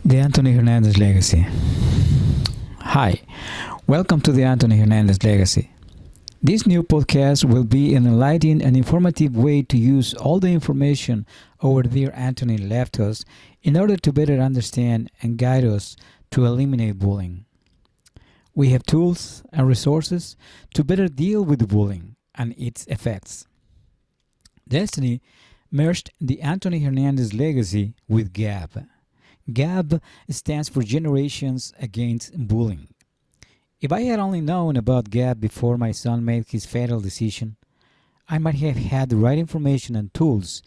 The Anthony Hernández Legacy. Hi, welcome to the Anthony Hernández Legacy. This new podcast will be an enlightening and informative way to use all the information our dear Anthony left us in order to better understand and guide us to eliminate bullying. We have tools and resources to better deal with bullying and its effects. Destiny merged the Anthony Hernández Legacy with GAB. GAB stands for Generations Against Bullying. If I had only known about GAB before my son made his fatal decision, I might have had the right information and tools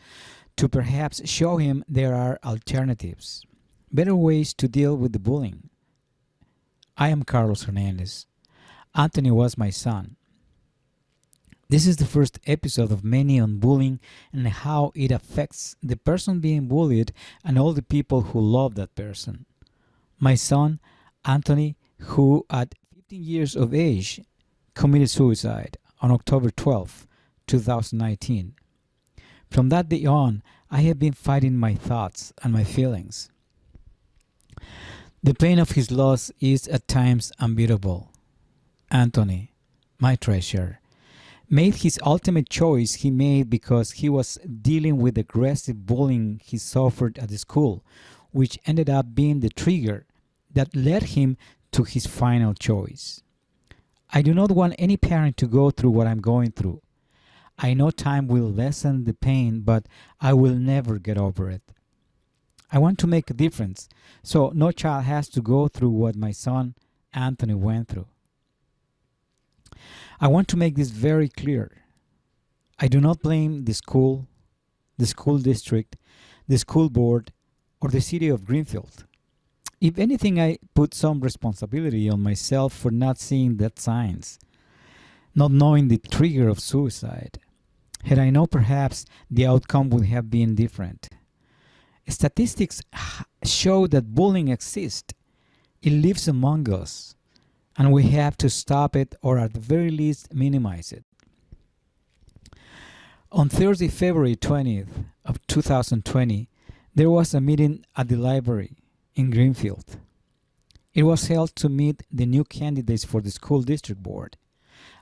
to perhaps show him there are alternatives, better ways to deal with the bullying. I am Carlos Hernández. Anthony was my son. This is the first episode of many on bullying and how it affects the person being bullied and all the people who love that person. My son, Anthony, who at 15 years of age committed suicide on October 12, 2019. From that day on, I have been fighting my thoughts and my feelings. The pain of his loss is at times unbearable. Anthony, my treasure, made his ultimate choice he made because he was dealing with aggressive bullying he suffered at the school, which ended up being the trigger that led him to his final choice. I do not want any parent to go through what I'm going through. I know time will lessen the pain, but I will never get over it. I want to make a difference, so no child has to go through what my son Anthony went through. I want to make this very clear. I do not blame the school district, the school board, or the city of Greenfield. If anything, I put some responsibility on myself for not seeing that signs, not knowing the trigger of suicide. Had I known, perhaps the outcome would have been different. Statistics show that bullying exists. It lives among us, and we have to stop it or at the very least minimize it. On Thursday, February 20th of 2020, there was a meeting at the library in Greenfield. It was held to meet the new candidates for the school district board.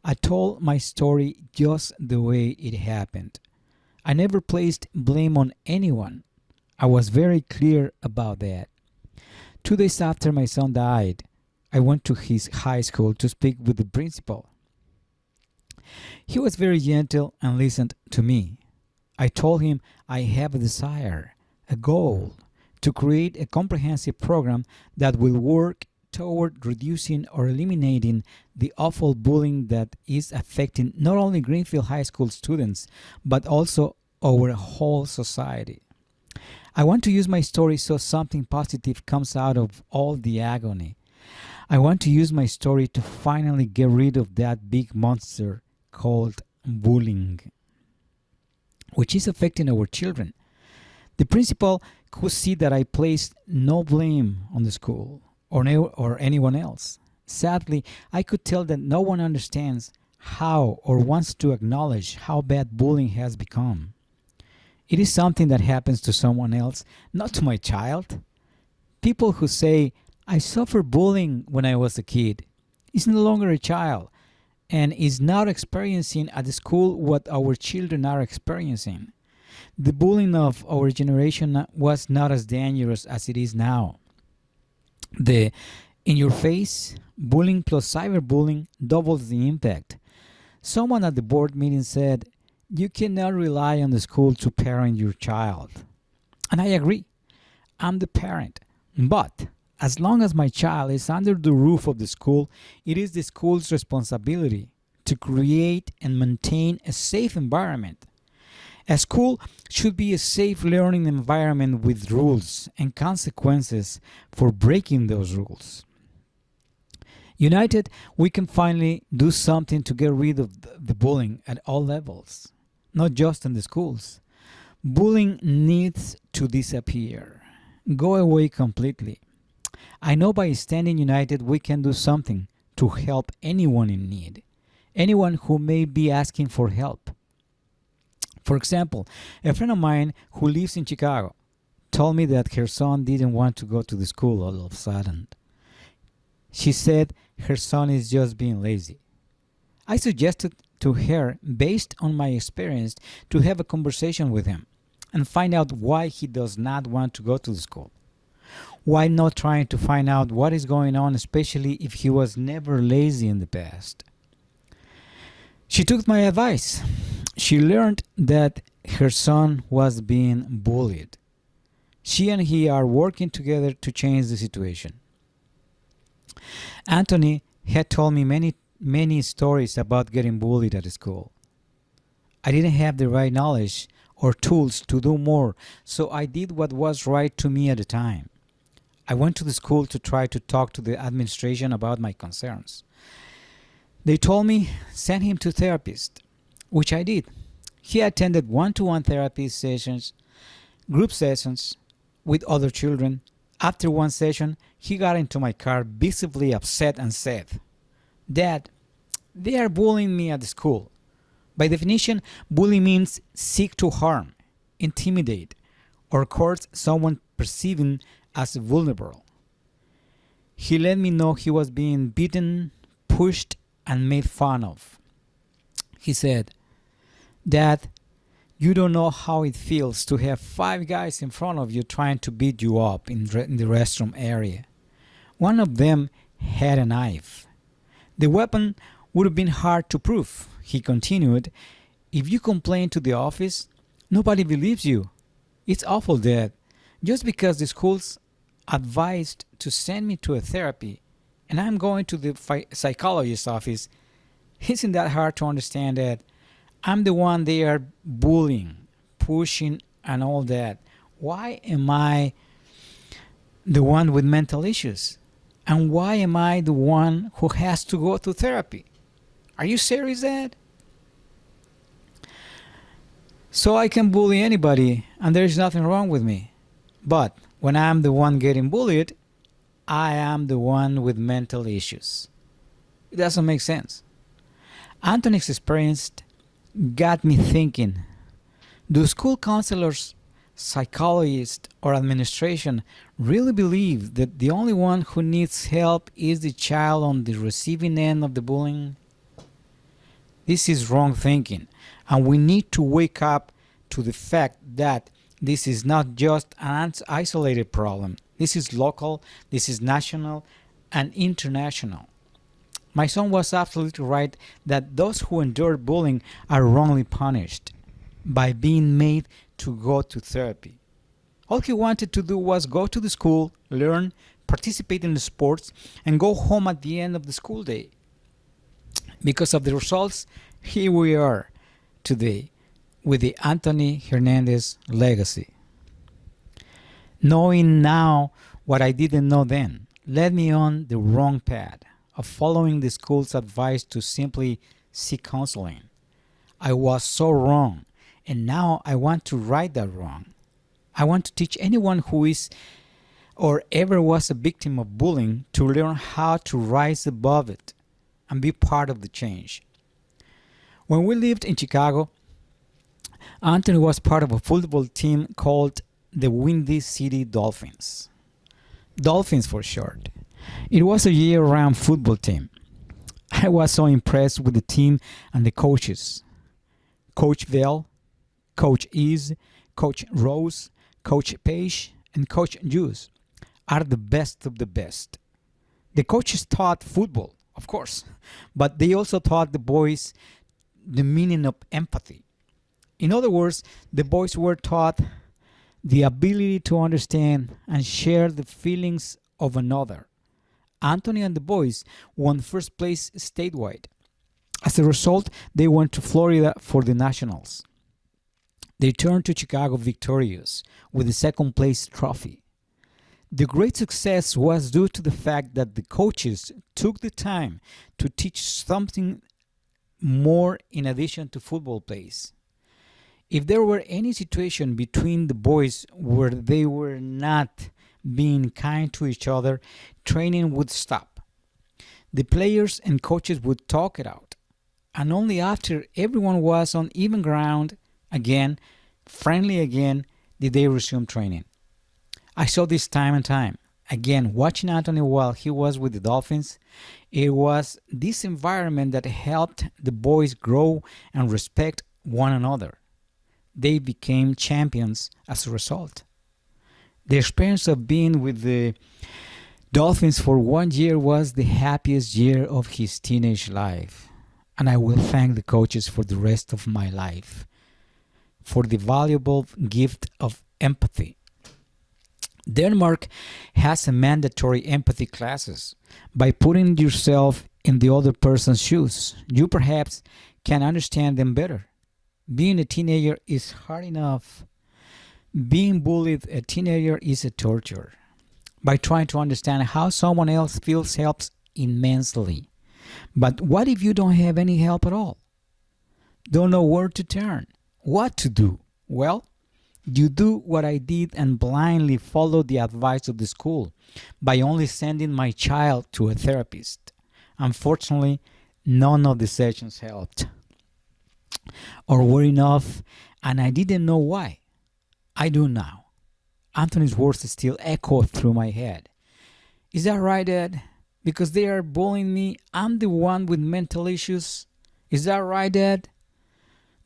I told my story just the way it happened. I never placed blame on anyone. I was very clear about that. 2 days after my son died, I went to his high school to speak with the principal. He was very gentle and listened to me. I told him I have a desire, a goal, to create a comprehensive program that will work toward reducing or eliminating the awful bullying that is affecting not only Greenfield High School students, but also our whole society. I want to use my story so something positive comes out of all the agony. I want to use my story to finally get rid of that big monster called bullying, which is affecting our children. The principal could see that I placed no blame on the school or anyone else. Sadly, I could tell that no one understands how or wants to acknowledge how bad bullying has become. It is something that happens to someone else, not to my child. People who say, I suffered bullying when I was a kid, is no longer a child and is not experiencing at the school what our children are experiencing. The bullying of our generation was not as dangerous as it is now. The in-your-face bullying plus cyberbullying doubles the impact. Someone at the board meeting said, you cannot rely on the school to parent your child. And I agree. I'm the parent. But as long as my child is under the roof of the school, it is the school's responsibility to create and maintain a safe environment. A school should be a safe learning environment with rules and consequences for breaking those rules. United, we can finally do something to get rid of the bullying at all levels, not just in the schools. Bullying needs to disappear, go away completely. I know by standing united we can do something to help anyone in need, anyone who may be asking for help. For example, a friend of mine who lives in Chicago told me that her son didn't want to go to the school all of a sudden. She said her son is just being lazy. I suggested to her, based on my experience, to have a conversation with him and find out why he does not want to go to the school. Why not trying to find out what is going on, especially if he was never lazy in the past? She took my advice. She learned that her son was being bullied. She and he are working together to change the situation. Anthony had told me many stories about getting bullied at school. I didn't have the right knowledge or tools to do more, so I did what was right to me at the time. I went to the school to try to talk to the administration about my concerns. They told me send him to therapist, which I did. He attended one-to-one therapy sessions, group sessions with other children. After one session, he got into my car visibly upset and said, "Dad, they are bullying me at the school." By definition, bully means seek to harm, intimidate, or coerce someone perceiving as vulnerable. He let me know he was being beaten, pushed, and made fun of. He said, "Dad, you don't know how it feels to have 5 guys in front of you trying to beat you up in the restroom area. One of them had a knife. The weapon would have been hard to prove," he continued. "If you complain to the office, nobody believes you. It's awful, Dad. Just because the school's advised to send me to a therapy and I'm going to the psychologist's office, isn't that hard to understand that I'm the one they are bullying, pushing, and all that? Why am I the one with mental issues? And why am I the one who has to go to therapy? Are you serious, Dad? So I can bully anybody and there's nothing wrong with me. But when I'm the one getting bullied, I am the one with mental issues. It doesn't make sense." Anthony's experience got me thinking, do school counselors, psychologists, or administration really believe that the only one who needs help is the child on the receiving end of the bullying? This is wrong thinking, and we need to wake up to the fact that this is not just an isolated problem. This is local, this is national, and international. My son was absolutely right that those who endure bullying are wrongly punished by being made to go to therapy. All he wanted to do was go to the school, learn, participate in the sports, and go home at the end of the school day. Because of the results, here we are today with the Anthony Hernández legacy. Knowing now what I didn't know then led me on the wrong path of following the school's advice to simply seek counseling. I was so wrong, and now I want to right that wrong. I want to teach anyone who is or ever was a victim of bullying to learn how to rise above it and be part of the change. When we lived in Chicago, Anthony was part of a football team called the Windy City Dolphins. Dolphins for short. It was a year-round football team. I was so impressed with the team and the coaches. Coach Vell, Coach Ease, Coach Rose, Coach Page, and Coach Juice are the best of the best. The coaches taught football, of course, but they also taught the boys the meaning of empathy. In other words, the boys were taught the ability to understand and share the feelings of another. Anthony and the boys won first place statewide. As a result, they went to Florida for the Nationals. They returned to Chicago victorious with the second place trophy. The great success was due to the fact that the coaches took the time to teach something more in addition to football plays. If there were any situation between the boys where they were not being kind to each other, training would stop. The players and coaches would talk it out. And only after everyone was on even ground again, friendly again, did they resume training. I saw this time and time. Again, watching Anthony while he was with the Dolphins, it was this environment that helped the boys grow and respect one another. They became champions as a result. The experience of being with the Dolphins for 1 year was the happiest year of his teenage life. And I will thank the coaches for the rest of my life for the valuable gift of empathy. Denmark has a mandatory empathy classes. By putting yourself in the other person's shoes, you perhaps can understand them better. Being a teenager is hard enough. Being bullied a teenager is a torture. By trying to understand how someone else feels helps immensely. But what if you don't have any help at all? Don't know where to turn? What to do? Well, you do what I did and blindly follow the advice of the school by only sending my child to a therapist. Unfortunately, none of the sessions helped or were enough, and I didn't know why. I do now. Anthony's words still echo through my head. Is that right, Dad? Because they are bullying me, I'm the one with mental issues. Is that right, Dad?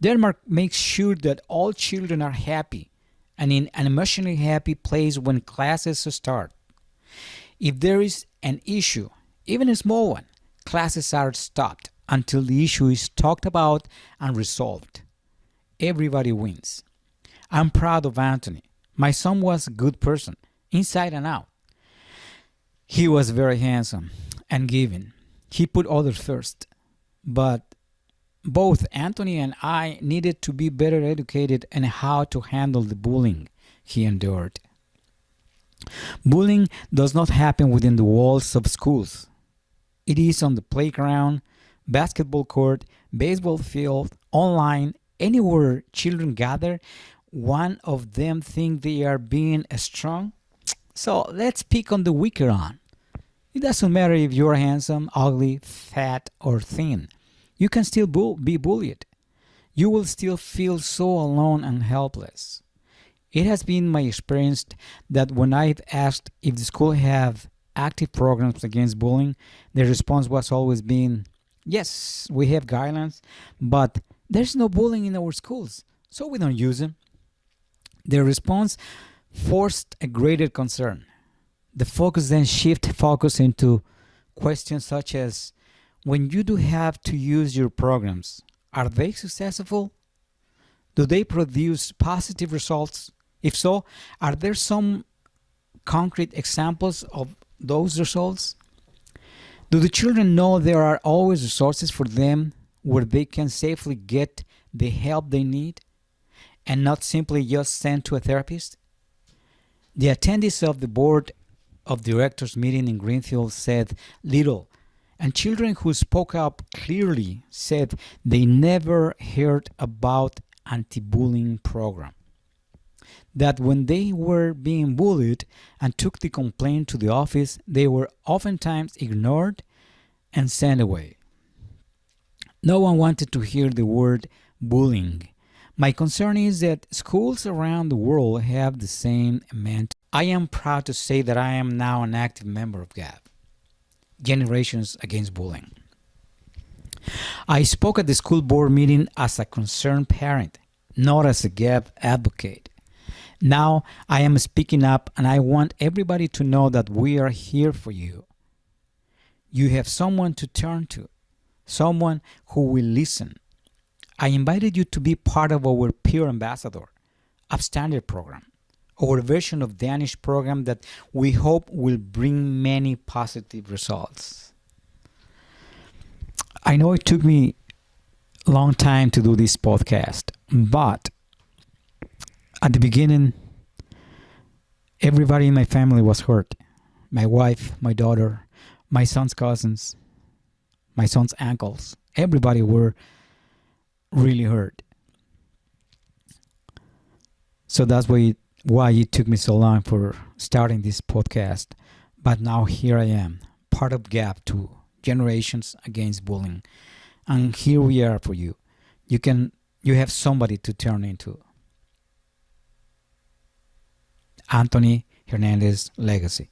Denmark makes sure that all children are happy and in an emotionally happy place when classes start. If there is an issue, even a small one, classes are stopped until the issue is talked about and resolved. Everybody wins. I'm proud of Anthony. My son was a good person, inside and out. He was very handsome and giving. He put others first. But both Anthony and I needed to be better educated in how to handle the bullying he endured. Bullying does not happen within the walls of schools. It is on the playground, basketball court, baseball field, online, anywhere children gather. One of them think they are being strong. So let's pick on the weaker one. It doesn't matter if you're handsome, ugly, fat, or thin. You can still be bullied. You will still feel so alone and helpless. It has been my experience that when I've asked if the school have active programs against bullying, the response was always been, yes, we have guidelines, but there's no bullying in our schools, so we don't use them. The response forced a greater concern. The focus then focus into questions such as, when you do have to use your programs, are they successful? Do they produce positive results? If so, are there some concrete examples of those results? Do the children know there are always resources for them where they can safely get the help they need and not simply just sent to a therapist? The attendees of the board of directors meeting in Greenfield said little, and children who spoke up clearly said they never heard about anti-bullying program. That when they were being bullied and took the complaint to the office, they were oftentimes ignored and sent away. No one wanted to hear the word bullying. My concern is that schools around the world have the same mentality. I am proud to say that I am now an active member of GAP, Generations Against Bullying. I spoke at the school board meeting as a concerned parent, not as a GAP advocate. Now I am speaking up, and I want everybody to know that we are here for you. You have someone to turn to, someone who will listen. I invited you to be part of our Peer Ambassador, Upstander program, our version of Danish program that we hope will bring many positive results. I know it took me a long time to do this podcast, but at the beginning, everybody in my family was hurt. My wife, my daughter, my son's cousins, my son's uncles, everybody were really hurt. So that's why it took me so long for starting this podcast. But now here I am, part of GAP 2, Generations Against Bullying. And here we are for you. You have somebody to turn into. Anthony Hernandez's legacy.